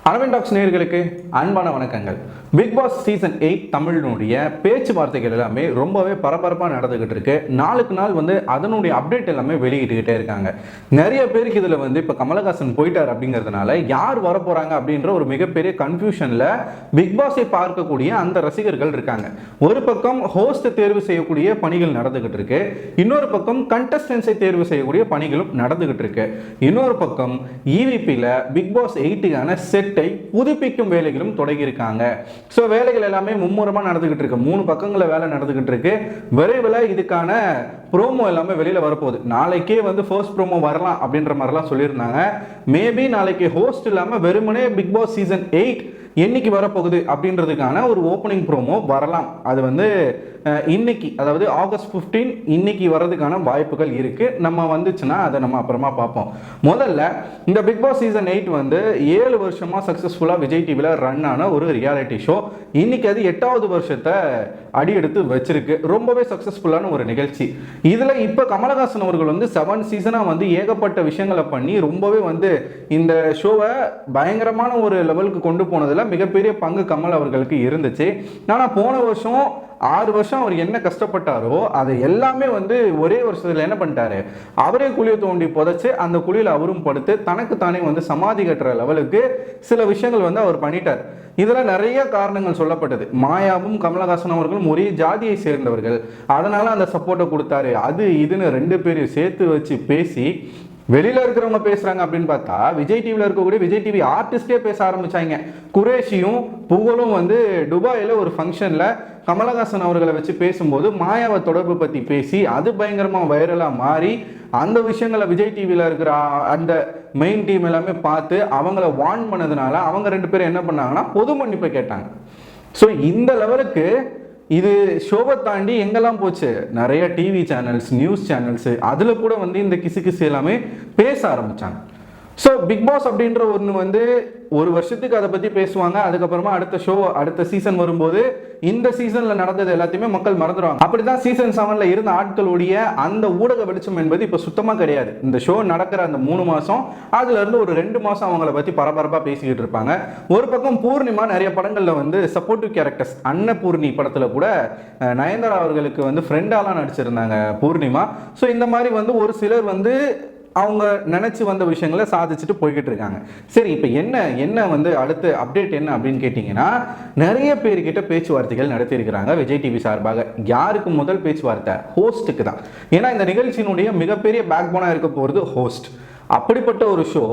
Aravind tax நேயர்களுக்கு அன்பான வணக்கங்கள். பிக் பாஸ் சீசன் 8 தமிழினுடைய பேச்சுவார்த்தைகள் எல்லாமே ரொம்பவே பரபரப்பாக நடந்துகிட்டு இருக்கு. நாளுக்கு நாள் அதனுடைய அப்டேட் எல்லாமே வெளியிட்டுக்கிட்டே இருக்காங்க. நிறைய பேருக்கு இதில் இப்போ கமலஹாசன் போயிட்டார் அப்படிங்கிறதுனால யார் வரப்போறாங்க அப்படின்ற ஒரு மிகப்பெரிய கன்ஃபியூஷன்ல பிக் பாஸை பார்க்கக்கூடிய அந்த ரசிகர்கள் இருக்காங்க. ஒரு பக்கம் ஹோஸ்ட் தேர்வு செய்யக்கூடிய பணிகள் நடந்துகிட்டு இருக்கு, இன்னொரு பக்கம் கண்டஸ்டன்ஸை தேர்வு செய்யக்கூடிய பணிகளும் நடந்துகிட்டு இருக்கு, இன்னொரு பக்கம் இவிபியில் பிக் பாஸ் 8க்கான செட்டை புதுப்பிக்கும் வேலைகளும் தொடங்கியிருக்காங்க. ஸோ வேலைகள் எல்லாமே மும்முரமாக நடந்துகிட்டு இருக்கு. 3 பக்கங்களில் வேலை நடந்துகிட்டு இருக்கு. விரைவில் இதுக்கான ப்ரோமோ எல்லாமே வெளியில் வரப்போகுது. நாளைக்கே ஃபர்ஸ்ட் ப்ரோமோ வரலாம் அப்படின்ற மாதிரிலாம் சொல்லியிருந்தாங்க. மேபி நாளைக்கு ஹோஸ்ட் இல்லாமல் வெறுமனே பிக் பாஸ் சீசன் 8 என்னைக்கு வரப்போகுது அப்படின்றதுக்கான ஒரு ஓப்பனிங் ப்ரோமோ வரலாம். அது இன்னைக்கு, அதாவது ஆகஸ்ட் 15 இன்னைக்கு வர்றதுக்கான வாய்ப்புகள் இருக்கு. நம்ம வந்துச்சுன்னா அதை நம்ம அப்புறமா பார்ப்போம். முதல்ல இந்த பிக் பாஸ் சீசன் 8 7 வருஷமா சக்சஸ்ஃபுல்லா விஜய் டிவியில் ரன் ஆன ஒரு ரியாலிட்டி ஷோ. இன்னைக்கு அது 8வது வருஷத்தை அடி எடுத்து வச்சிருக்கு. ரொம்பவே சக்சஸ்ஃபுல்லான ஒரு நிகழ்ச்சி. இதுல இப்ப கமலஹாசன் அவர்கள் 7 சீசனா ஏகப்பட்ட விஷயங்களை பண்ணி ரொம்பவே இந்த ஷோவை பயங்கரமான ஒரு லெவலுக்கு கொண்டு போனதுல மிகப்பெரிய பங்கு கமல் அவர்களுக்கு இருந்துச்சு. ஆனா போன வருஷம் 6 வருஷம் அவர் என்ன கஷ்டப்பட்டாரோ அதை எல்லாமே ஒரே வருஷத்துல என்ன பண்ணிட்டாரு, அவரே குழியை தோண்டி புதைச்சு அந்த குழியில் அவரும் படுத்து தனக்கு தானே சமாதி கட்டுற லெவலுக்கு சில விஷயங்கள் அவர் பண்ணிட்டார். இதுல நிறைய காரணங்கள் சொல்லப்பட்டது. மாயாவும் கமலஹாசன் அவர்களும் ஒரே ஜாதியை சேர்ந்தவர்கள், அதனால அந்த சப்போர்ட்டை கொடுத்தாரு. அது இதுன்னு 2 பேரையும் சேர்த்து வச்சு பேசி வெளியில இருக்கிறவங்க பேசுறாங்க அப்படின்னு பார்த்தா விஜய் டிவியில் இருக்கக்கூடிய விஜய் டிவி ஆர்டிஸ்டே பேச ஆரம்பிச்சாங்க. குரேஷியும் புகழும் துபாயில் ஒரு ஃபங்க்ஷன்ல கமலஹாசன் அவர்களை வச்சு பேசும்போது மாயாவை தொடர்பு பத்தி பேசி அது பயங்கரமா வைரலா மாறி அந்த விஷயங்களை விஜய் டிவியில் இருக்கிற அந்த மெயின் டீம் எல்லாமே பார்த்து அவங்கள வார்ன் பண்ணதுனால அவங்க 2 பேரும் என்ன பண்ணாங்கன்னா பொது மன்னிப்பை கேட்டாங்க. ஸோ இந்த லெவலுக்கு இது ஷோவை தாண்டி எங்கெல்லாம் போச்சு, நிறைய டிவி சேனல்ஸ், நியூஸ் சேனல்ஸ், அதில் கூட இந்த கிசு எல்லாமே பேச ஆரம்பிச்சாங்க. ஸோ பிக் பாஸ் அப்படின்ற ஒன்று ஒரு வருஷத்துக்கு அதை பற்றி பேசுவாங்க. அதுக்கப்புறமா அடுத்த சீசன் வரும்போது இந்த சீசனில் நடந்தது எல்லாத்தையுமே மக்கள் மறந்துடுவாங்க. அப்படிதான் சீசன் 7ல் இருந்த ஆட்களுடைய அந்த ஊடக வெளிச்சம் என்பது இப்போ சுத்தமாக கிடையாது. இந்த ஷோ நடக்கிற அந்த 3 மாதம் அதுலேருந்து ஒரு 2 மாதம் அவங்கள பற்றி பரபரப்பாக பேசிக்கிட்டு இருப்பாங்க. ஒரு பக்கம் பூர்ணிமா நிறைய படங்களில் சப்போர்ட்டிவ் கேரக்டர்ஸ், அன்னபூர்ணி படத்தில் கூட நயன்தாரா அவர்களுக்கு ஃப்ரெண்டாலாம் நடிச்சிருந்தாங்க பூர்ணிமா. ஸோ இந்த மாதிரி ஒரு சிலர் அவங்க நினைச்சு வந்த விஷயங்களை சாதிச்சுட்டு போய்கிட்டு இருக்காங்க. சரி, இப்போ என்ன அடுத்த அப்டேட் என்ன அப்படின்னு கேட்டிங்கன்னா, நிறைய பேர்கிட்ட பேச்சுவார்த்தைகள் நடத்தியிருக்கிறாங்க விஜய் டிவி சார்பாக. யாருக்கு முதல் பேச்சுவார்த்தை? ஹோஸ்ட்டுக்கு தான். ஏன்னா இந்த நிகழ்ச்சியினுடைய மிகப்பெரிய பேக் போனாக இருக்க போகிறது ஹோஸ்ட். அப்படிப்பட்ட ஒரு ஷோ,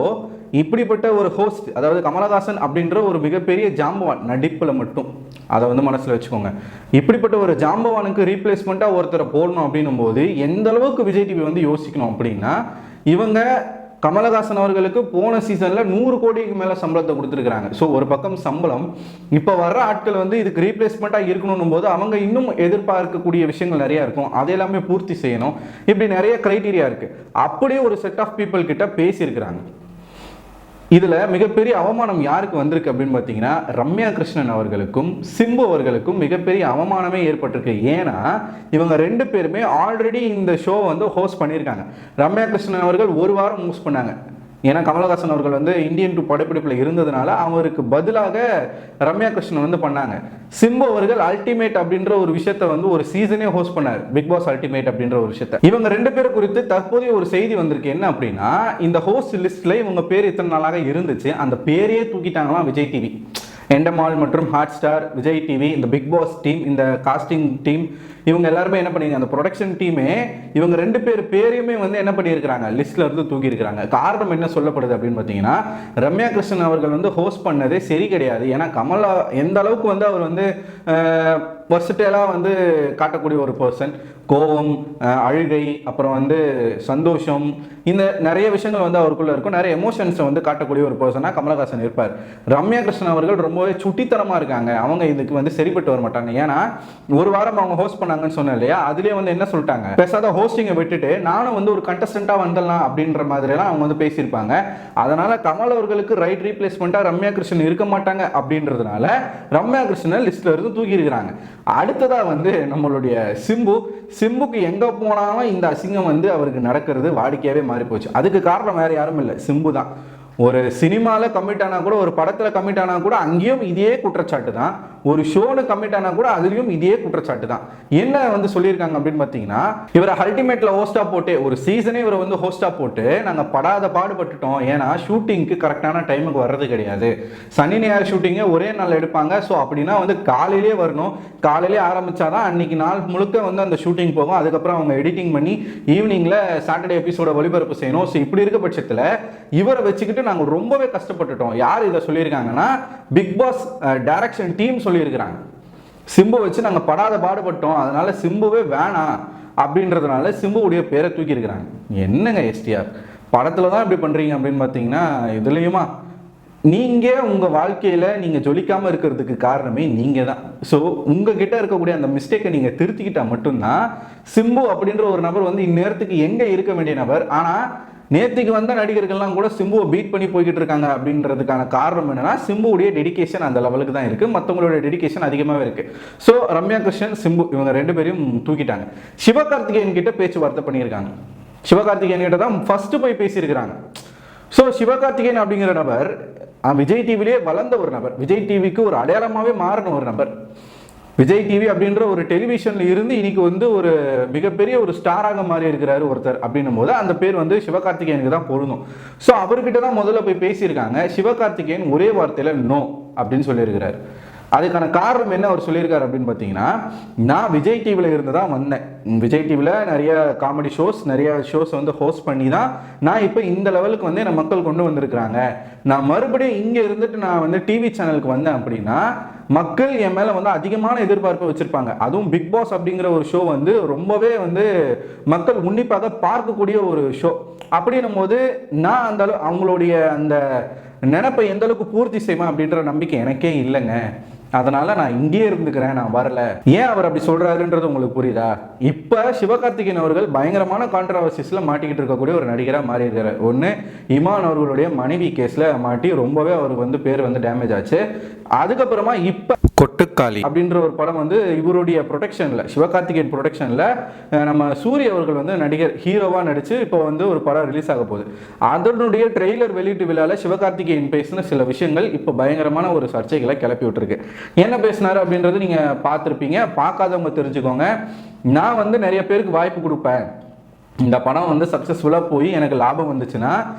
இப்படிப்பட்ட ஒரு ஹோஸ்ட், அதாவது கமலஹாசன் அப்படின்ற ஒரு மிகப்பெரிய ஜாம்பவான் நடிப்பில் மட்டும், அதை மனசில் வச்சுக்கோங்க. இப்படிப்பட்ட ஒரு ஜாம்பவானுக்கு ரீப்ளேஸ்மெண்ட்டாக ஒருத்தரை போடணும் அப்படின்னும் போது எந்த அளவுக்கு விஜய் டிவி யோசிக்கணும் அப்படின்னா, இவங்க கமலஹாசன் அவர்களுக்கு போன சீசன்ல 100 கோடிக்கு மேல சம்பளத்தை கொடுத்துருக்காங்க. ஸோ ஒரு பக்கம் சம்பளம், இப்போ வர்ற ஆட்கள் இதுக்கு ரீப்ளேஸ்மெண்டா இருக்கணும் போது அவங்க இன்னும் எதிர்பார்க்கக்கூடிய விஷயங்கள் நிறைய இருக்கும். அதை எல்லாமே பூர்த்தி செய்யணும். இப்படி நிறைய கிரைட்டீரியா இருக்கு. அப்படியே ஒரு செட் ஆஃப் பீப்புள் கிட்ட பேசியிருக்கிறாங்க. இதுல மிகப்பெரிய அவமானம் யாருக்கு வந்திருக்கு அப்படின்னு பார்த்தீங்கன்னா, ரம்யா கிருஷ்ணன் அவர்களுக்கும் சிம்பு அவர்களுக்கும் மிகப்பெரிய அவமானமே ஏற்பட்டிருக்கு. ஏன்னா இவங்க 2 பேருமே ஆல்ரெடி இந்த ஷோ ஹோஸ்ட் பண்ணியிருக்காங்க. ரம்யா கிருஷ்ணன் அவர்கள் 1 வாரம் ஹோஸ்ட் பண்ணாங்க. ஏன்னா கமலஹாசன் அவர்கள் இந்தியன் 2 படப்பிடிப்பில் இருந்ததுனால அவருக்கு பதிலாக ரம்யா கிருஷ்ணன் பண்ணாங்க. சிம்பு அவர்கள் அல்டிமேட் அப்படின்ற ஒரு விஷயத்த ஒரு சீசனே ஹோஸ்ட் பண்ணார், பிக் பாஸ் அல்டிமேட் அப்படின்ற ஒரு விஷயத்த. இவங்க 2 பேர் குறித்து தற்போதைய ஒரு செய்தி வந்திருக்கு. என்ன அப்படின்னா, இந்த ஹோஸ்ட் லிஸ்ட்ல இவங்க பேர் இத்தனை நாளாக இருந்துச்சு, அந்த பேரையே தூக்கிட்டாங்களாம் விஜய் டிவி. எண்டமால் மற்றும் ஹாட் ஸ்டார், விஜய் டிவி, இந்த பிக் பாஸ் டீம், இந்த காஸ்டிங் டீம், இவங்க எல்லாருமே என்ன பண்ணீங்க, அந்த ப்ரொடக்ஷன் டீமே இவங்க 2 பேர் பேரையுமே என்ன பண்ணியிருக்கிறாங்க, லிஸ்ட்ல இருந்து தூக்கி இருக்கிறாங்க. காரணம் என்ன சொல்லப்படுது அப்படின்னு பார்த்தீங்கன்னா, ரம்யா கிருஷ்ணன் அவர்கள் ஹோஸ்ட் பண்ணதே சரி கிடையாது. ஏன்னா கமலா எந்த அளவுக்கு அவர் வர்சட்டேலாக காட்டக்கூடிய ஒரு பர்சன், கோபம், அழுகை, அப்புறம் சந்தோஷம், இந்த நிறைய விஷயங்கள் அவருக்குள்ள இருக்கும். நிறைய எமோஷன்ஸை காட்டக்கூடிய ஒரு பர்சனாக கமலஹாசன் இருப்பார். ரம்யா கிருஷ்ணன் அவர்கள் ரொம்பவே சுட்டித்தனமாக இருக்காங்க. அவங்க இதுக்கு சரிப்பட்டு வர மாட்டாங்க. ஏன்னா 1 வாரம் அவங்க ஹோஸ்ட் பண்ணாங்கன்னு சொன்னேன் இல்லையா, அதுலேயே என்ன சொல்லிட்டாங்க, பேசாத ஹோஸ்டிங்கை விட்டுட்டு நானும் ஒரு கண்டஸ்டண்டாக வந்துடலாம் அப்படின்ற மாதிரிலாம் அவங்க பேசியிருப்பாங்க. அதனால கமல் அவர்களுக்கு ரைட் ரீப்ளேஸ்மெண்ட்டாக ரம்யா கிருஷ்ணன் இருக்க மாட்டாங்க அப்படின்றதுனால ரம்யா கிருஷ்ணன் லிஸ்ட்ல இருந்து தூக்கி இருக்கிறாங்க. அடுத்ததா நம்மளுடைய சிம்புக்கு எங்க போனாலும் இந்த அசிங்கம் அவருக்கு நடக்கிறது வாடிக்கையாவே மாறி போச்சு. அதுக்கு காரணம் வேற யாரும் இல்லை, சிம்பு தான். ஒரு சினிமாவில் கமிட் ஆனால் கூட, ஒரு படத்தில் கமிட் ஆனால் கூட அங்கேயும் இதே குற்றச்சாட்டு தான். ஒரு ஷோனு கமிட் ஆனால் கூட அதுலேயும் இதே குற்றச்சாட்டு தான். என்ன வந்து சொல்லியிருக்காங்க அப்படின்னு பார்த்தீங்கன்னா, இவரை அல்டிமேட்டில் ஹோஸ்டாக போட்டு ஒரு சீசனே இவரை வந்து ஹோஸ்டாக போட்டு நாங்கள் படாத பாடுபட்டுட்டோம். ஏன்னா ஷூட்டிங்க்கு கரெக்டான டைமுக்கு வர்றது கிடையாது. சனி ஞாயிறு ஷூட்டிங்கை ஒரே நாள் எடுப்பாங்க. ஸோ அப்படின்னா வந்து காலையிலே வரணும். காலையிலே ஆரம்பித்தாதான் அன்னைக்கு நாள் முழுக்க வந்து அந்த ஷூட்டிங் போகும். அதுக்கப்புறம் அவங்க எடிட்டிங் பண்ணி ஈவினிங்கில் சாட்டர்டே எபிசோட ஒளிபரப்பு செய்யணும். ஸோ இப்படி இருக்க பட்சத்தில் இவரை வச்சுக்கிட்டு நாங்கள் ரொம்பவே கஷ்டப்பட்டுட்டோம். யார் இதை சொல்லியிருக்காங்கன்னா, பிக் பாஸ் டைரக்ஷன் டீம் சொல்லியிருக்கிறாங்க. சிம்பு வச்சு நாங்கள் படாத பாடுபட்டோம், அதனால சிம்புவே வேணாம் அப்படின்றதுனால சிம்புவுடைய பேரை தூக்கியிருக்கிறாங்க. என்னங்க எஸ்டிஆர் படத்தில் தான் இப்படி பண்ணுறீங்க அப்படின்னு பார்த்தீங்கன்னா, இதுலேயுமா நீங்கள் உங்கள் வாழ்க்கையில் நீங்கள் ஜொலிக்காமல் இருக்கிறதுக்கு காரணமே நீங்கள் தான். ஸோ உங்ககிட்ட இருக்கக்கூடிய அந்த மிஸ்டேக்கை நீங்கள் திருத்திக்கிட்டால் மட்டும்தான் சிம்பு அப்படின்ற ஒரு நபர் வந்து இந்நேரத்துக்கு எங்கே இருக்க வேண்டிய நபர். ஆனால் நேற்றுக்கு வந்த நடிகர்கள்லாம் கூட சிம்புவை பீட் பண்ணி போய்கிட்டு இருக்காங்க. அப்படின்றதுக்கான காரணம் என்னன்னா, சிம்புவுடைய டெடிகேஷன் அந்த லெவலுக்கு தான் இருக்குது. மற்றவங்களுடைய டெடிகேஷன் அதிகமாகவே இருக்குது. ஸோ ரம்யா கிருஷ்ணன், சிம்பு இவங்க 2 பேரையும் தூக்கிட்டாங்க. சிவகார்த்திகேயன் கிட்ட பேச்சுவார்த்தை பண்ணியிருக்காங்க. சிவகார்த்திகேயன் கிட்ட தான் ஃபர்ஸ்ட் போய் பேசியிருக்கிறாங்க. ஸோ சிவகார்த்திகேயன் அப்படிங்கிற நபர் விஜய் டிவிலேயே வளர்ந்த ஒரு நபர், விஜய் டிவிக்கு ஒரு அடையாளமாகவே மாறின ஒரு நபர். விஜய் டிவி அப்படின்ற ஒரு டெலிவிஷன்ல இருந்து இன்னைக்கு வந்து ஒரு மிகப்பெரிய ஒரு ஸ்டாராக மாறி இருக்கிறாரு ஒருத்தர் அப்படின்னும் போது அந்த பேர் வந்து சிவகார்த்திகேயனுக்கு தான் பொருந்தும். ஸோ அவர்கிட்ட தான் முதல்ல போய் பேசியிருக்காங்க. சிவகார்த்திகேயன் ஒரே வார்த்தையில நோ அப்படின்னு சொல்லியிருக்கிறார். அதுக்கான காரணம் என்ன அவர் சொல்லியிருக்காரு அப்படின்னு பார்த்தீங்கன்னா, நான் விஜய் டிவியில் இருந்து தான் வந்தேன். விஜய் டிவியில் நிறைய காமெடி ஷோஸ், நிறைய ஷோஸ் வந்து ஹோஸ்ட் பண்ணி தான் நான் இப்போ இந்த லெவலுக்கு வந்து என் மக்கள் கொண்டு வந்திருக்கிறாங்க. நான் மறுபடியும் இங்கே இருந்துட்டு நான் வந்து டிவி சேனலுக்கு வந்தேன் அப்படின்னா மக்கள் என் மேலே வந்து அதிகமான எதிர்பார்ப்பை வச்சுருப்பாங்க. அதுவும் பிக் பாஸ் அப்படிங்கிற ஒரு ஷோ வந்து ரொம்பவே வந்து மக்கள் உன்னிப்பாக பார்க்கக்கூடிய ஒரு ஷோ. அப்படின்னும் போது நான் அந்த அவங்களுடைய அந்த நினைப்பை எந்த அளவுக்கு பூர்த்தி செய்வேன் அப்படின்ற நம்பிக்கை எனக்கே இல்லைங்க. அதனால நான் இங்கேயே இருந்துக்கிறேன், நான் வரல. ஏன் அவர் அப்படி சொல்றாருன்றது உங்களுக்கு புரியுதா? இப்ப சிவகார்த்திகேயன் அவர்கள் பயங்கரமான கான்ட்ரவர்சிஸ்ல மாட்டிக்கிட்டு இருக்கக்கூடிய ஒரு நடிகராக மாறி இருக்கிறார். ஒன்று, இமான் அவர்களுடைய மனைவி கேஸ்ல மாட்டி ரொம்பவே அவருக்கு வந்து பேர் வந்து டேமேஜ் ஆச்சு. அதுக்கப்புறமா இப்ப கொட்டுக்காளி அப்படின்ற ஒரு படம் வந்து இவருடைய ப்ரொடெக்ஷன்ல, சிவகார்த்திகேயன் ப்ரொடெக்ஷன்ல நம்ம சூரிய அவர்கள் வந்து நடிகர் ஹீரோவா நடிச்சு இப்போ வந்து ஒரு படம் ரிலீஸ் ஆக போகுது. அதனுடைய ட்ரெய்லர் வெளியீட்டு விழாவில் சிவகார்த்திகேயன் பேசின சில விஷயங்கள் இப்போ பயங்கரமான ஒரு சர்ச்சைகளை கிளப்பி விட்டுருக்கு. என்ன பேசினாரு அப்படின்றது நீங்க பார்த்துருப்பீங்க. பார்க்காதவங்க தெரிஞ்சுக்கோங்க. நான் வந்து நிறைய பேருக்கு வாய்ப்பு கொடுப்பேன். இந்த படம் வந்து சக்ஸஸ்ஃபுல்லாக போய் எனக்கு லாபம் வந்துச்சுன்னா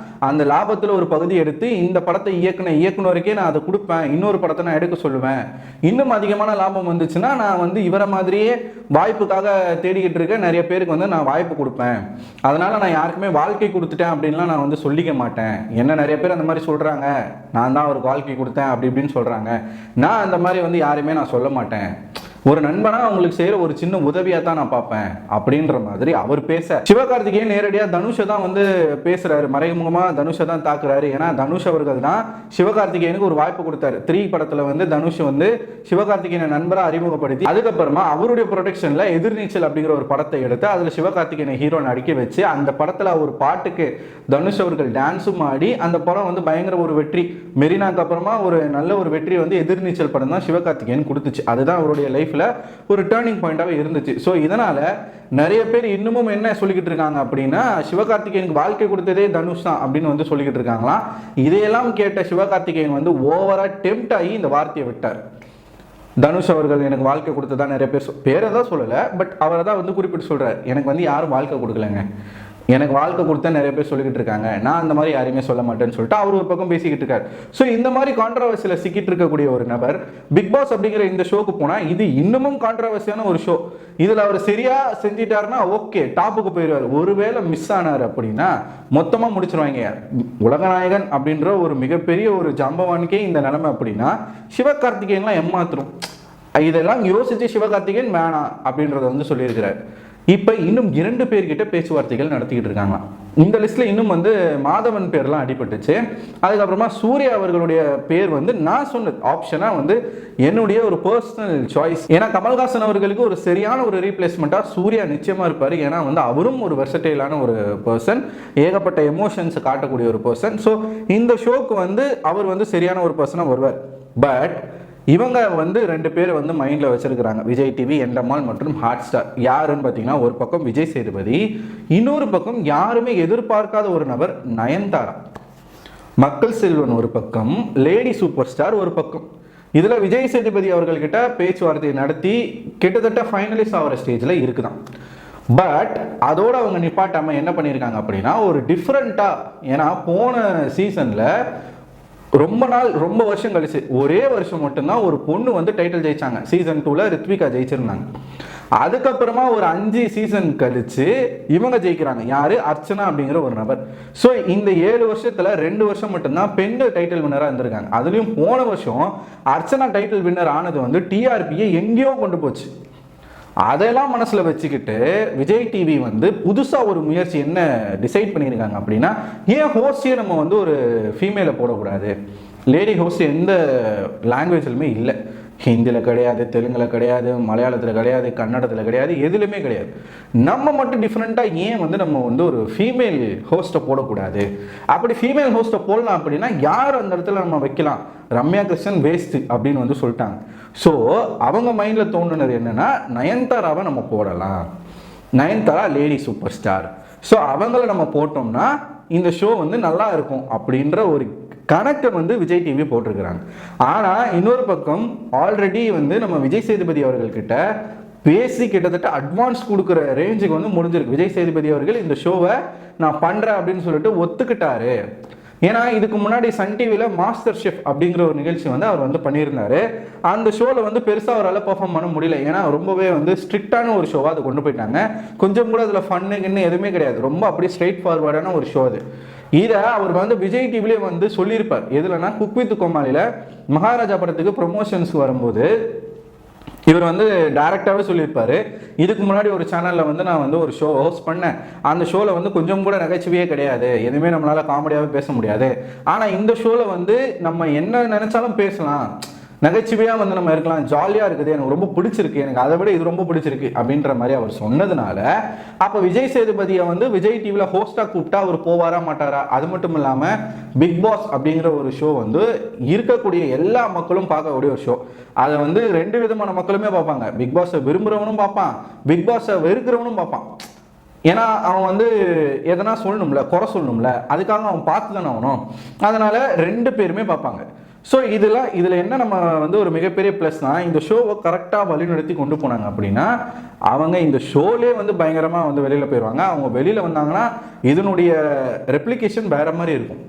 அந்த லாபத்தில் ஒரு பகுதி எடுத்து இந்த படத்தை இயக்குனருக்கே நான் அதை கொடுப்பேன். இன்னொரு படத்தை நான் எடுக்க சொல்லுவேன். இன்னும் அதிகமான லாபம் வந்துச்சுன்னா நான் வந்து இவரை மாதிரியே வாய்ப்புக்காக தேடிக்கிட்டு இருக்க நிறைய பேருக்கு வந்து நான் வாய்ப்பு கொடுப்பேன். அதனால் நான் யாருக்குமே வாழ்க்கை கொடுத்துட்டேன் அப்படின்லாம் நான் வந்து சொல்லிக்க மாட்டேன். என்ன நிறைய பேர் அந்த மாதிரி சொல்கிறாங்க, நான் தான் அவருக்கு வாழ்க்கை கொடுத்தேன் அப்படி இப்படின்னு சொல்கிறாங்க. நான் அந்த மாதிரி வந்து யாரையுமே நான் சொல்ல மாட்டேன். ஒரு நண்பனா அவங்களுக்கு செய்யற ஒரு சின்ன உதவியா தான் நான் பார்ப்பேன் அப்படின்ற மாதிரி அவர் பேச, சிவகார்த்திகேயன் நேரடியா தனுஷை தான் வந்து பேசுறாரு. மறைமுகமா தனுஷை தான் தாக்குறாரு. ஏன்னா தனுஷ் அவர்கள் தான் சிவகார்த்திகேயனுக்கு ஒரு வாய்ப்பு கொடுத்தாரு. 3 படத்துல வந்து தனுஷ் வந்து சிவகார்த்திகேயனை நண்பரா அறிமுகப்படுத்தி அதுக்கப்புறமா அவருடைய ப்ரொடெக்ஷன்ல எதிர்நீச்சல் அப்படிங்கிற ஒரு படத்தை எடுத்து அதுல சிவகார்த்திகேயனை ஹீரோ நடிக்க வச்சு அந்த படத்துல ஒரு பாட்டுக்கு தனுஷ் அவர்கள் டான்ஸும் ஆடி அந்த படம் வந்து பயங்கர ஒரு வெற்றி. மெரினாக்கு அப்புறமா ஒரு நல்ல ஒரு வெற்றி வந்து எதிர்நீச்சல் படம் தான் சிவகார்த்திகேயன் கொடுத்துச்சு. அதுதான் அவருடைய லைஃப் ஒரு டர்னிங் பாயிண்டாவே இருந்துச்சு. சோ இதனால நிறைய பேர் இன்னமும் என்ன சொல்லிக்கிட்டு இருக்காங்க அப்படின்னா, சிவகார்த்திகேயனுக்கு வாழ்க்கை கொடுத்ததே தனுஷ் தான் அப்படின்னு வந்து சொல்லிக்கிட்டு இருக்காங்களாம். இதையெல்லாம் கேட்ட சிவகார்த்திகேயன் வந்து ஓவரா டெம்ப்ட் ஆகி இந்த வார்த்தையை விட்டார். தனுஷ் அவர்கள் எனக்கு வாழ்க்கை கொடுத்ததா நிறைய பேர் பேரை தான் சொல்லலை, பட் அவரை தான் வந்து குறிப்பிட்டு சொல்றாரு. எனக்கு வந்து யாரும் வாழ்க்கை கொடுக்கலங்க, எனக்கு வாழ்க்கை கொடுத்தா நிறைய பேர் சொல்லிக்கிட்டு இருக்காங்க, நான் அந்த மாதிரி யாரையுமே சொல்ல மாட்டேன்னு சொல்லிட்டு அவர் ஒரு பக்கம் பேசிக்கிட்டு இருக்காரு. ஸோ இந்த மாதிரி கான்ட்ரவர்சியில சிக்கிட்டு இருக்கக்கூடிய ஒரு நபர் பிக் பாஸ் அப்படிங்கிற இந்த ஷோக்கு போனா இது இன்னமும் கான்ட்ரவர்சியான ஒரு ஷோ. இதுல அவர் சரியா செஞ்சிட்டாருன்னா ஓகே, டாப்புக்கு போயிடுவார். ஒருவேளை மிஸ் ஆனார் அப்படின்னா மொத்தமா முடிச்சிருவாங்க. உலகநாயகன் அப்படின்ற ஒரு மிகப்பெரிய ஒரு ஜாம்பவானுக்கே இந்த நிலைமை அப்படின்னா சிவகார்த்திகேயன்லாம் ஏமாத்துரும். இதெல்லாம் யோசிச்சு சிவகார்த்திகேயன் வேணாம் அப்படின்றத வந்து சொல்லியிருக்கிறார். இப்போ இன்னும் 2 பேர்கிட்ட பேச்சுவார்த்தைகள் நடத்திக்கிட்டு இருக்காங்க. இந்த லிஸ்ட்ல இன்னும் வந்து மாதவன் பேர்லாம் அடிபட்டுச்சு. அதுக்கப்புறமா சூர்யா அவர்களுடைய பேர் வந்து நான் சொன்ன ஆப்ஷனா வந்து என்னுடைய ஒரு பர்சனல் சாய்ஸ். ஏன்னா கமல்ஹாசன் அவர்களுக்கு ஒரு சரியான ஒரு ரீப்ளேஸ்மெண்ட்டா சூர்யா நிச்சயமா இருப்பாரு. ஏன்னா வந்து அவரும் ஒரு வெர்சடைலான ஒரு பர்சன், ஏகப்பட்ட எமோஷன்ஸ் காட்டக்கூடிய ஒரு பர்சன். ஸோ இந்த ஷோக்கு வந்து அவர் வந்து சரியான ஒரு பர்சனா வருவார். பட் இவங்க வந்து 2 பேர் வந்து மைண்டில் வச்சிருக்கிறாங்க, விஜய் டிவி, எண்டமால் மற்றும் ஹாட் ஸ்டார். யாருன்னு பார்த்தீங்கன்னா ஒரு பக்கம் விஜய் சேதுபதி, இன்னொரு பக்கம் யாருமே எதிர்பார்க்காத ஒரு நபர் நயன்தாரா. மக்கள் செல்வன் ஒரு பக்கம், லேடி சூப்பர் ஸ்டார் ஒரு பக்கம். இதில் விஜய் சேதுபதி அவர்கள்கிட்ட பேச்சுவார்த்தையை நடத்தி கிட்டத்தட்ட ஃபைனலிஸ்ட் ஆகிற ஸ்டேஜில் இருக்குதான். பட் அதோடு அவங்க நிப்பாட்டாமல் என்ன பண்ணியிருக்காங்க அப்படின்னா ஒரு டிஃப்ரெண்ட்டாக, ஏன்னா போன சீசனில் ரொம்ப வருஷம் கழிச்சு ஒரே வருஷம் மட்டும்தான் ஒரு பொண்ணு வந்து டைட்டில் ஜெயிச்சாங்க. சீசன் 2ல் ரித்விகா ஜெயிச்சிருந்தாங்க. அதுக்கப்புறமா ஒரு 5 சீசன் கழிச்சு இவங்க ஜெயிக்கிறாங்க. யாரு? அர்ச்சனா அப்படிங்கிற ஒரு நபர். ஸோ இந்த 7 வருஷத்துல 2 வருஷம் மட்டும்தான் பெண்கள் டைட்டில் வின்னராக இருந்திருக்காங்க. அதுலயும் போன வருஷம் அர்ச்சனா டைட்டில் வின்னர் ஆனது வந்து டிஆர்பியை எங்கேயோ கொண்டு போச்சு. அதெல்லாம் மனசில் வச்சுக்கிட்டு விஜய் டிவி வந்து புதுசாக ஒரு முயற்சி என்ன டிசைட் பண்ணியிருக்காங்க அப்படின்னா, ஏன் ஹோஸ்டே நம்ம வந்து ஒரு ஃபீமேலை போடக்கூடாது? லேடி ஹோஸ்ட் எந்த லாங்குவேஜ்லுமே இல்லை. ஹிந்தியில் கிடையாது, தெலுங்கில் கிடையாது, மலையாளத்தில் கிடையாது, கன்னடத்தில் கிடையாது, எதுலையுமே கிடையாது. நம்ம மட்டும் டிஃப்ரெண்ட்டாக ஏன் வந்து நம்ம வந்து ஒரு ஃபீமேல் ஹோஸ்ட்டை போடக்கூடாது? அப்படி ஃபீமேல் ஹோஸ்ட்டை போடலாம் அப்படின்னா யார் அந்த இடத்துல நம்ம வைக்கலாம்? ரம்யா கிருஷ்ணன் வேஸ்ட்டு அப்படின்னு வந்து சொல்லிட்டாங்க. ஸோ அவங்க மைண்டில் தோணுனது என்னென்னா, நயன்தாராவை நம்ம போடலாம். Nayanthara lady super star. So அவங்கள நம்ம போட்டோம்னா இந்த ஷோ வந்து நல்லா இருக்கும் அப்படின்ற ஒரு கணக்கை வந்து விஜய் டிவி போட்டிருக்கிறாங்க. ஆனால் இன்னொரு பக்கம் ஆல்ரெடி வந்து நம்ம விஜய் சேதுபதி அவர்கள்கிட்ட பேசி கிட்டத்தட்ட அட்வான்ஸ் கொடுக்குற ரேஞ்சுக்கு வந்து முடிஞ்சிருக்கு. விஜய் சேதுபதி அவர்கள் இந்த ஷோவை நான் பண்ணுறேன் அப்படின்னு சொல்லிட்டு ஒத்துக்கிட்டாரு. ஏன்னா இதுக்கு முன்னாடி சன் டிவியில் மாஸ்டர் ஷெஃப் அப்படிங்கிற ஒரு நிகழ்ச்சி வந்து அவர் வந்து பண்ணியிருந்தாரு. அந்த ஷோவில் வந்து பெருசாக அவரால் பெர்ஃபார்ம் பண்ண முடியல. ஏன்னா ரொம்பவே வந்து ஸ்ட்ரிக்டான ஒரு ஷோவாக அதை கொண்டு போயிட்டாங்க. கொஞ்சம் கூட அதில் ஃபன்னுக்குன்னு எதுவுமே கிடையாது. ரொம்ப அப்படியே ஸ்ட்ரெயிட் ஃபார்வர்டான ஒரு ஷோ அது. இதை அவர் வந்து விஜய் டிவிலே வந்து சொல்லியிருப்பார். எதுலன்னா குக் வித் கோமாளியில் மகாராஜா படத்துக்கு ப்ரொமோஷன்ஸ் வரும்போது இவர் வந்து டைரக்டாகவே சொல்லியிருப்பாரு, இதுக்கு முன்னாடி ஒரு சேனலில் வந்து நான் வந்து ஒரு ஷோ ஹோஸ்ட் பண்ணேன். அந்த ஷோவில் வந்து கொஞ்சம் கூட நகைச்சுவையே கிடையாது, எதுவுமே நம்மளால் காமெடியாகவே பேச முடியாது. ஆனால் இந்த ஷோவில் வந்து நம்ம என்ன நினச்சாலும் பேசலாம், நகைச்சுவையாக வந்து நம்ம இருக்கலாம், ஜாலியாக இருக்குது, எனக்கு ரொம்ப பிடிச்சிருக்கு, எனக்கு அதை விட இது ரொம்ப பிடிச்சிருக்கு அப்படின்ற மாதிரி அவர் சொன்னதுனால அப்போ விஜய் சேதுபதியை வந்து விஜய் டிவியில் ஹோஸ்டாக கூப்பிட்டா அவர் போவாரா மாட்டாரா? அது மட்டும் இல்லாமல் பிக் பாஸ் அப்படிங்கிற ஒரு ஷோ வந்து இருக்கக்கூடிய எல்லா மக்களும் பார்க்கக்கூடிய ஒரு ஷோ. அதை வந்து 2 விதமான மக்களுமே பார்ப்பாங்க. பிக் பாஸை விரும்புகிறவனும் பார்ப்பான், பிக் பாஸை வெறுக்கிறவனும் பார்ப்பான். ஏன்னா அவன் வந்து எதனா சொல்லணும்ல, குறை சொல்லணும்ல, அதுக்காக அவன் பார்த்து தானே ஆகணும். அதனால் 2 பேருமே பார்ப்பாங்க. ஸோ இதில் என்ன நம்ம வந்து ஒரு மிகப்பெரிய ப்ளஸ்னா, இந்த ஷோவை கரெக்டாக வழிநடத்தி கொண்டு போனாங்க அப்படின்னா அவங்க இந்த ஷோலே வந்து பயங்கரமாக வந்து வெளியில் போயிடுவாங்க. அவங்க வெளியில் வந்தாங்கன்னா இதனுடைய ரெப்ளிகேஷன் வேறு மாதிரி இருக்கும்.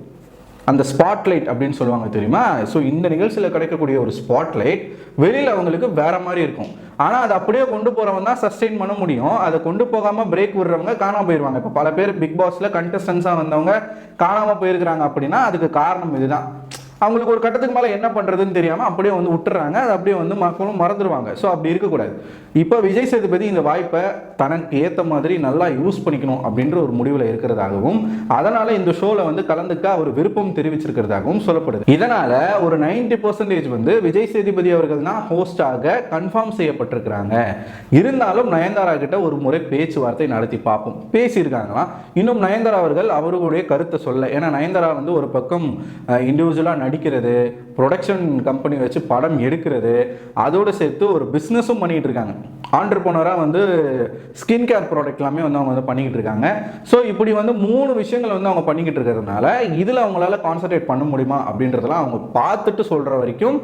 அந்த ஸ்பாட்லைட் அப்படின்னு சொல்லுவாங்க தெரியுமா? ஸோ இந்த நிகழ்ச்சியில் கிடைக்கக்கூடிய ஒரு ஸ்பாட்லைட் வெளியில் அவங்களுக்கு வேற மாதிரி இருக்கும். ஆனால் அதை அப்படியே கொண்டு போகிறவங்க தான் சஸ்டெயின் பண்ண முடியும். அதை கொண்டு போகாமல் பிரேக் விடுறவங்க காணாமல் போயிடுவாங்க. இப்போ பல பேர் பிக் பாஸில் கண்டஸ்டன்ஸாக வந்தவங்க காணாமல் போயிருக்கிறாங்க அப்படின்னா அதுக்கு காரணம் இதுதான். அவங்களுக்கு ஒரு கட்டத்துக்கு மேலே என்ன பண்ணுறதுன்னு தெரியாமல் அப்படியே வந்து விட்டுறாங்க. அது அப்படியே வந்து மக்களும் மறந்துடுவாங்க. ஸோ அப்படி இருக்கக்கூடாது. இப்போ விஜய் சேதுபதி இந்த வாய்ப்பை தனக்கு ஏற்ற மாதிரி நல்லா யூஸ் பண்ணிக்கணும் அப்படின்ற ஒரு முடிவில் இருக்கிறதாகவும், அதனால் இந்த ஷோவில் வந்து கலந்துக்க அவர் விருப்பம் தெரிவிச்சிருக்கிறதாகவும் சொல்லப்படுது. இதனால் ஒரு 90% வந்து விஜய் சேதுபதி அவர்கள் தான் ஹோஸ்டாக கன்ஃபார்ம் செய்யப்பட்டிருக்கிறாங்க. இருந்தாலும் நயன்தாரா கிட்ட ஒரு முறை பேச்சுவார்த்தை நடத்தி பார்ப்போம். பேசியிருக்காங்களாம். இன்னும் நயன்தாரா அவர்கள் அவர்களுடைய கருத்தை சொல்ல, ஏன்னா நயன்தாரா வந்து ஒரு பக்கம் இண்டிவிஜுவலாக நடிக்கிறது, ப்ரொடக்ஷன் கம்பெனி வச்சு படம் எடுக்கிறது, அதோடு சேர்த்து ஒரு பிஸ்னஸும் பண்ணிகிட்டு இருக்காங்க. ஆண்டர்ப்ரனராக வந்து ஸ்கின் கேர் ப்ராடக்ட் எல்லாமே வந்து அவங்க வந்து பண்ணிக்கிட்டு இருக்காங்க. ஸோ இப்படி வந்து 3 விஷயங்கள் வந்து அவங்க பண்ணிக்கிட்டு இருக்கிறதுனால இதில் அவங்களால கான்சன்ட்ரேட் பண்ண முடியுமா அப்படின்றதெல்லாம் அவங்க பார்த்துட்டு சொல்கிற வரைக்கும்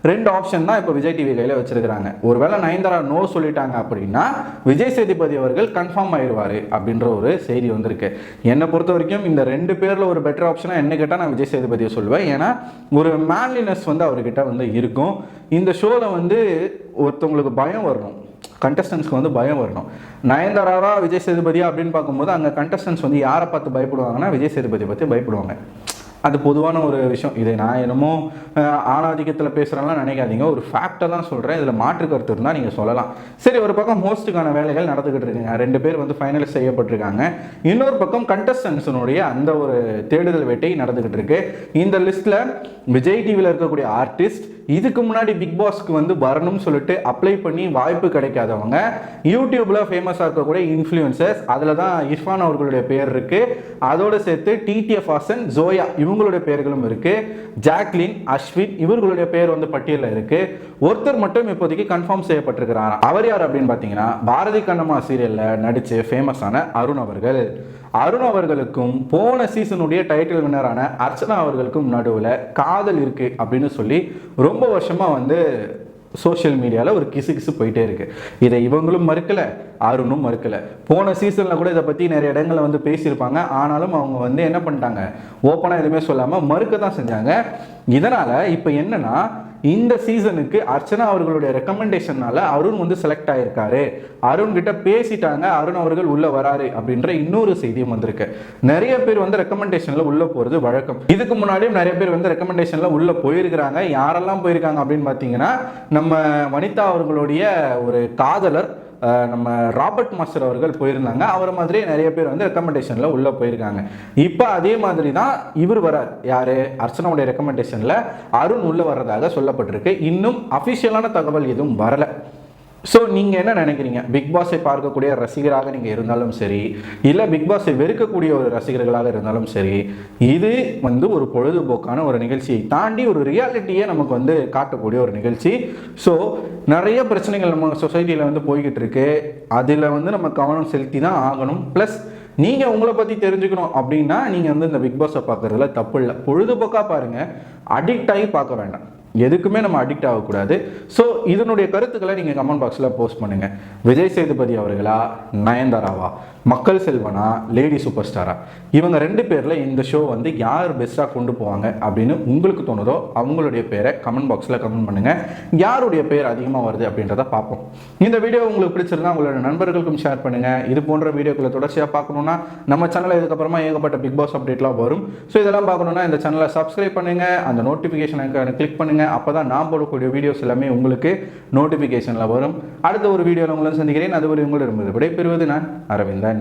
2 ஆப்ஷன் தான் இப்போ விஜய் டிவி கையில் வச்சிருக்கிறாங்க. ஒருவேளை நயன்தாரா நோ சொல்லிட்டாங்க அப்படின்னா விஜய் சேதுபதி அவர்கள் கன்ஃபார்ம் ஆயிடுவார் அப்படின்ற ஒரு செய்தி வந்திருக்கு. என்னை பொறுத்த வரைக்கும் இந்த 2 பேரில் ஒரு பெட்டர் ஆப்ஷனாக என்ன கேட்டால் நான் விஜய் சேதுபதியை சொல்லுவேன். ஏன்னா ஒரு மேன்லினஸ் வந்து அவர்கிட்ட வந்து இருக்கும். இந்த ஷோவில் வந்து ஒருத்தவங்களுக்கு பயம் வரணும், கண்டஸ்டன்ஸ்க்கு வந்து பயம் வரணும். நயன்தாராவா விஜய் சேதுபதியா அப்படின்னு பார்க்கும்போது அங்கே கண்டஸ்டன்ஸ் வந்து யாரை பார்த்து பயப்படுவாங்கன்னா விஜய் சேதுபதி பற்றி பயப்படுவாங்க. அது பொதுவான ஒரு விஷயம். இதை நான் என்னமோ ஆணாதிக்கத்தில் பேசுகிறேன்லாம் நினைக்காதீங்க, ஒரு ஃபேக்டை தான் சொல்கிறேன். இதில் மாற்று கருத்து இருந்தால் நீங்கள் சொல்லலாம். சரி, ஒரு பக்கம் ஹோஸ்ட்டுக்கான வேலைகள் நடந்துக்கிட்டு இருக்குங்க. 2 பேர் வந்து ஃபைனலிஸ்ட் செய்யப்பட்டிருக்காங்க. இன்னொரு பக்கம் கண்டஸ்டன்ஸினுடைய அந்த ஒரு தேடுதல் வேட்டை நடந்துக்கிட்டு இருக்கு. இந்த லிஸ்ட்டில் விஜய் டிவியில் இருக்கக்கூடிய ஆர்டிஸ்ட், இதுக்கு முன்னாடி பிக் பாஸ்க்கு வந்து வரணும்னு சொல்லிட்டு அப்ளை பண்ணி வாய்ப்பு கிடைக்காதவங்க, யூடியூப்ல ஃபேமஸாக இருக்கக்கூடிய இன்ஃப்ளூயன்சர்ஸ், அதில் தான் இர்ஃபான் அவர்களுடைய பேர் இருக்கு. அதோடு சேர்த்து டிடிஎஃப் ஹாசன், ஜோயா, இவங்களுடைய பெயர்களும் இருக்கு. ஜாக்லின், அஸ்வின் இவர்களுடைய பெயர் வந்து பட்டியலில் இருக்கு. ஒருத்தர் மட்டும் இப்போதைக்கு கன்ஃபார்ம் செய்யப்பட்டிருக்கிறார். அவர் யார் அப்படின்னு பார்த்தீங்கன்னா, பாரதி கண்ணம்மா சீரியலில் நடித்து ஃபேமஸான அருண் அவர்கள். அருண் அவர்களுக்கும் போன சீசனுடைய டைட்டில் வின்னரான அர்ச்சனா அவர்களுக்கும் நடுவில் காதல் இருக்கு அப்படின்னு சொல்லி ரொம்ப வருஷமா வந்து சோஷியல் மீடியாவில் ஒரு கிசு போயிட்டே இருக்கு. இதை இவங்களும் மறுக்கல, அருணும் மறுக்கல. போன சீசனில் கூட இதை பற்றி நிறைய இடங்களில் வந்து பேசியிருப்பாங்க. ஆனாலும் அவங்க வந்து என்ன பண்ணிட்டாங்க, ஓப்பனாக எதுவுமே சொல்லாமல் மறுக்க தான் செஞ்சாங்க. இதனால் இப்போ என்னன்னா, இந்த சீசனுக்கு அர்ச்சனா அவர்களுடைய ரெக்கமெண்டேஷனால அருண் வந்து செலக்ட் ஆகியிருக்காரு, அருண் கிட்ட பேசிட்டாங்க, அருண் அவர்கள் உள்ள வராரு அப்படின்ற இன்னொரு செய்தியும் வந்திருக்கு. நிறைய பேர் வந்து ரெக்கமெண்டேஷன்ல உள்ள போறது வழக்கம். இதுக்கு முன்னாடியும் நிறைய பேர் வந்து ரெக்கமெண்டேஷன்ல உள்ள போயிருக்கிறாங்க. யாரெல்லாம் போயிருக்காங்க அப்படின்னு பார்த்தீங்கன்னா, நம்ம வனிதா அவர்களுடைய ஒரு காதலர் நம்ம ராபர்ட் மாஸ்டர் அவர்கள் போயிருந்தாங்க. அவரை மாதிரியே நிறைய பேர் வந்து ரெக்கமெண்டேஷனில் உள்ளே போயிருக்காங்க. இப்போ அதே மாதிரி தான் இவர் வரார். யார்? அர்ச்சனாவுடைய ரெக்கமெண்டேஷனில் அருண் உள்ளே வர்றதாக சொல்லப்பட்டிருக்கு. இன்னும் அஃபிஷியலான தகவல் எதுவும் வரலை. ஸோ நீங்கள் என்ன நினைக்கிறீங்க? பிக் பாஸை பார்க்கக்கூடிய ரசிகராக நீங்கள் இருந்தாலும் சரி, இல்லை பிக் பாஸை வெறுக்கக்கூடிய ஒரு ரசிகர்களாக இருந்தாலும் சரி, இது வந்து ஒரு பொழுதுபோக்கான ஒரு நிகழ்ச்சியை தாண்டி ஒரு ரியாலிட்டியை நமக்கு வந்து காட்டக்கூடிய ஒரு நிகழ்ச்சி. ஸோ நிறைய பிரச்சனைகள் நம்ம சொசைட்டியில் வந்து போய்கிட்டு இருக்கு. அதில் வந்து நம்ம கவனம் செலுத்தி தான் ஆகணும். ப்ளஸ் நீங்கள் உங்களை பற்றி தெரிஞ்சுக்கணும் அப்படின்னா நீங்கள் வந்து இந்த பிக் பாஸை பார்க்குறதுல தப்பு இல்லை. பொழுதுபோக்காக பாருங்கள், அடிக்ட் ஆகி பார்க்க வேண்டாம். எதுக்குமே நம்ம அடிக்ட் ஆகக்கூடாது. ஸோ இதனுடைய கருத்துக்களை நீங்கள் கமெண்ட் பாக்ஸில் போஸ்ட் பண்ணுங்கள். விஜய் சேதுபதி அவர்களா, நயன்தாராவா, மக்கள் செல்வனா, லேடி சூப்பர் ஸ்டாரா, இவங்க 2 பேரில் இந்த ஷோ வந்து யார் பெஸ்ட்டாக கொண்டு போவாங்க அப்படின்னு உங்களுக்கு தோணுதோ அவங்களுடைய பேரை கமெண்ட் பாக்ஸில் கமெண்ட் பண்ணுங்கள். யாருடைய பேர் அதிகமாக வருது அப்படின்றத பார்ப்போம். இந்த வீடியோ உங்களுக்கு பிடிச்சிருந்தா உங்களோட நண்பர்களுக்கும் ஷேர் பண்ணுங்கள். இது போன்ற வீடியோக்களை தொடர்ச்சியாக பார்க்கணுன்னா நம்ம சேனலில் இதுக்கப்புறமா ஏகப்பட்ட பிக் பாஸ் அப்டேட்லாம் வரும். ஸோ இதெல்லாம் பார்க்கணுன்னா இந்த சேனலை சப்ஸ்கிரைப் பண்ணுங்கள், அந்த நோட்டிஃபிகேஷன் ஐக்கானை கிளிக் பண்ணுங்கள். அப்போ தான் நான் போடக்கூடிய வீடியோஸ் எல்லாமே உங்களுக்கு நோட்டிஃபிகேஷனில் வரும். அடுத்த ஒரு வீடியோவில் உங்களை சந்திக்கிறேன். அதுவரை உங்களிடம் விடைபெறுவது நான் அரவிந்தன்.